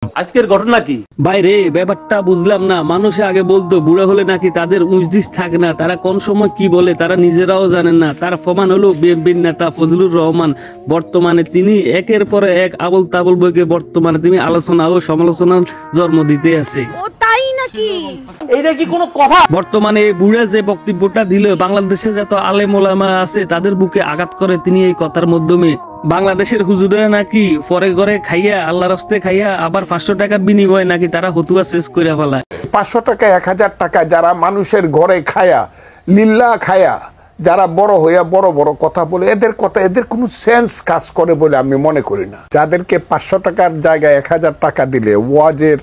আজকের ঘটনা কি ভাই রে, ব্যাপারটা বুঝলাম না। মানুষে আগে বলতো বুড়া হলে নাকি তাদের উজদিস থাকে না, তারা কোন সময় কি বলে তারা নিজেরাও জানেন না। তার প্রমাণ হলো বিএনপির নেতা ফজলুর রহমান। বর্তমানে তিনি একের পর এক আবল তাবল বইকে বর্তমানে তিনি আলোচনা ও সমালোচনার জন্ম দিতে আছে। ও তাই নাকি? এইটা কি কোনো কথা? বর্তমানে এই বুড়া যে বক্তব্যটা দিল, বাংলাদেশে যত আলেম ওলামা আছে তাদের বুকে আঘাত করে তিনি এই কথার মাধ্যমে। বাংলাদেশের হুজুরেরা নাকি পরে ঘরে খাইয়া আল্লাহর রাস্তে খাইয়া আবার 500 টাকার বিনিময়ে নাকি তারা হতুয়া শেষ করে ফেলায়। 500 টাকা 1000 টাকা যারা মানুষের ঘরে খায়া লিল্লা খায়া যারা বড় হইয়া বড় বড় কথা বলে, এদের কথা এদের কোনো সেন্স কাজ করে বলে আমি মনে করি না। যাদেরকে 500 টাকার জায়গায় 1000 টাকা দিলে ওয়াজের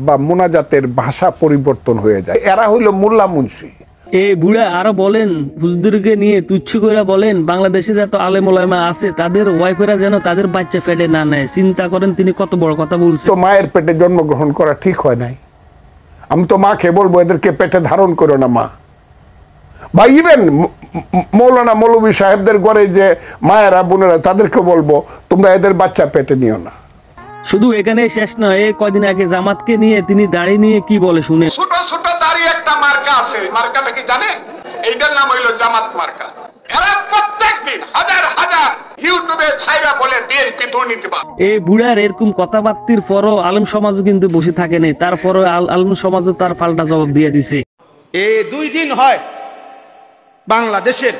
বা মোনাজাতের ভাষা পরিবর্তন হয়ে যায়, এরা হইল মোল্লা মুন্সি। এই বুড়া আরো বলেন, হুজুরকে নিয়ে তুচ্ছ করে বলেন বাংলাদেশে যত আলেম ওলামা আছে তাদের ওয়াইফেরা যেন তাদের বাচ্চা পেটে না নেয়। চিন্তা করেন তিনি কত বড় কথা বলছেন। তো মায়ের পেটে জন্মগ্রহণ করা ঠিক হয় নাই। আমি তো মাকে বলবো এদেরকে পেটে ধারণ করো না মা। বা ইভেন মৌলানা মৌলভী সাহেবদের ঘরে যে মায়েরা বোনেরা তাদেরকে বলবো তোমরা এদের বাচ্চা পেটে নিও না। শুধু এখানে শেষ নয়, এই কয়দিন আগে জামাতকে নিয়ে তিনি দাড়ি নিয়ে কি বলে শুনে। ছোট ছোট দাঁড়িয়ে একটা মার্কা আছে, মার্কাটা কি জানেন? এইটার নাম হইলো জামাত মার্কা। এরা প্রত্যেকদিন হাজার হাজার ইউটিউবে ছাইরা বলে বিএনপি দুর্নীতিবাদ। এই বুড়ার এরকম কথাবার্তির পরও আলেম সমাজও কিন্তু বসে থাকে নাই, তারপরও আলেম সমাজও তার পাল্টা জবাব দিয়ে দিছে। এই 2 দিন হয় বাংলাদেশের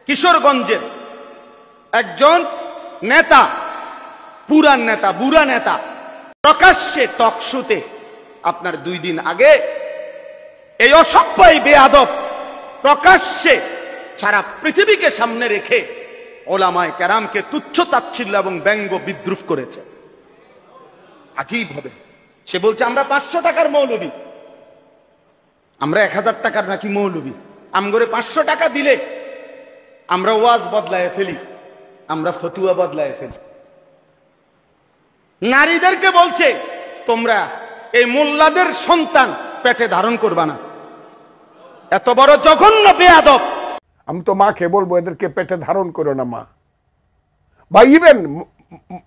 কিশোরগঞ্জের একজন নেতা, পুরান নেতা, বুড়া নেতা, প্রকাশ্যে টকশোতে আপনার 2 দিন আগে এই অসভ্যই বেয়াদব প্রকাশ্যে সারা পৃথিবীকে সামনে রেখে ওলামায়ে কেরামকে তুচ্ছ তাচ্ছিল্য এবং ব্যঙ্গ বিদ্রুপ করেছে। আজীব হবে। সে বলছে আমরা 500 টাকার মৌলবী, আমরা 1000 টাকার নাকি মৌলবী। আমগরে 500 টাকা দিলে আমরা ওয়াজ বদলায় ফেলি, আমরা ফতুয়া বদলায় ফেলি। নারীদেরকে বলছে তোমরা এই মোল্লাদের সন্তান পেটে ধারণ করবা না। এত বড় জঘন্য বেয়াদব। আমি তো মাকে বলবো এদেরকে পেটে ধারণ করো না মা। বা ইভেন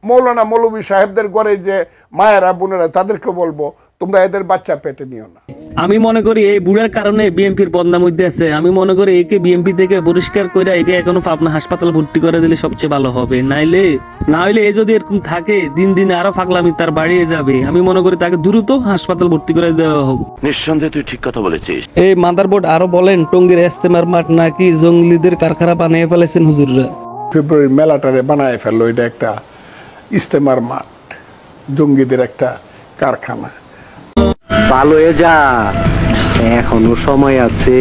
মৌলানা মৌলভী সাহেবদের ঘরে যে মায়েরা বোনেরা তাদেরকে বলবো তোমরা এদের বাচ্চা পেটে নিও না। আমি মনে করি এই বুড়ার কারণে বিএনপির বদনাম হইতে আছে। আমি মনে করি একে বিএনপি থেকে পরিষ্কার করে একে এখনো পাবনা হাসপাতাল ভর্তি করে দিলে সবচেয়ে ভালো হবে। না হইলে এ যদি এরকম থাকে দিন দিন আরো পাগলামি তার বাড়িয়ে যাবে। আমি মনে করি তাকে দ্রুত হাসপাতাল ভর্তি করে দেওয়া হোক। নিঃসন্দেহে তুই ঠিক কথা বলেছিস। এই মাদারবোর্ড আরো বলেন, টঙ্গীর ইস্তেমার মাঠ নাকি জঙ্গলিদের কারখানা বানিয়ে ফেলেছেন হুজুররা। ফেব্রুয়ারি মেলাটারে বানায় ফেললো, এটা একটা ইস্তেমার মাঠ, জঙ্গিদের একটা কারখানা। ভালো হয়ে যা, এখনো সময় আছে।